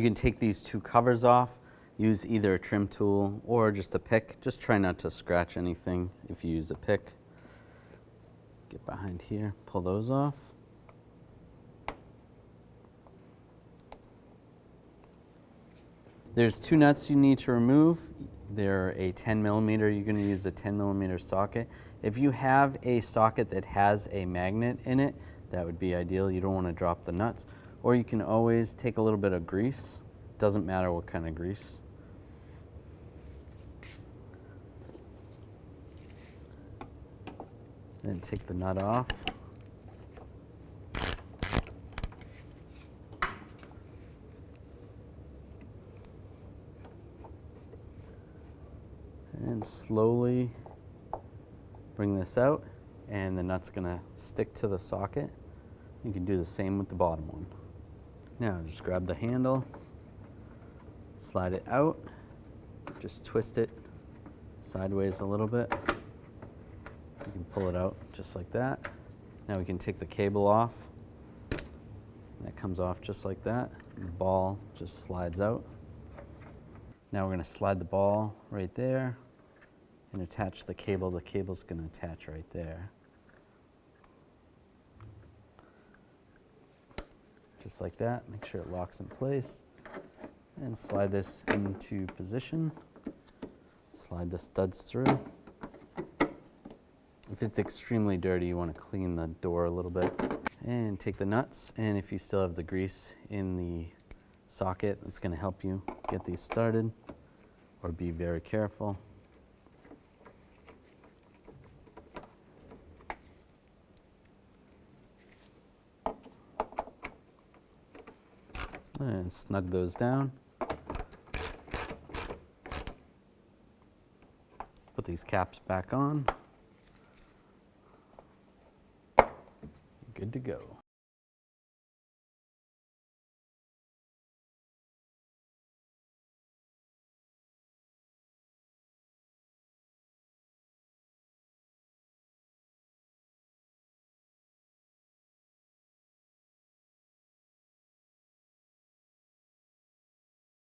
You can take these two covers off, use either a trim tool or just a pick. Just try not to scratch anything if you use a pick. Get behind here, pull those off. There's two nuts you need to remove. They're a 10 millimeter. You're going to use a 10 millimeter socket. If you have a socket that has a magnet in it, that would be ideal. You don't want to drop the nuts. Or you can always take a little bit of grease. Doesn't matter what kind of grease. Then take the nut off. And slowly bring this out, and the nut's gonna stick to the socket. You can do the same with the bottom one. Now just grab the handle, slide it out, just twist it sideways a little bit. You can pull it out just like that. Now we can take the cable off. That comes off just like that. The ball just slides out. Now we're gonna slide the ball right there and attach the cable. The cable's gonna attach right there. Just like that, make sure it locks in place. And slide this into position. Slide the studs through. If it's extremely dirty, you wanna clean the door a little bit. And take the nuts, and if you still have the grease in the socket, it's gonna help you get these started, or be very careful. And snug those down. Put these caps back on. Good to go.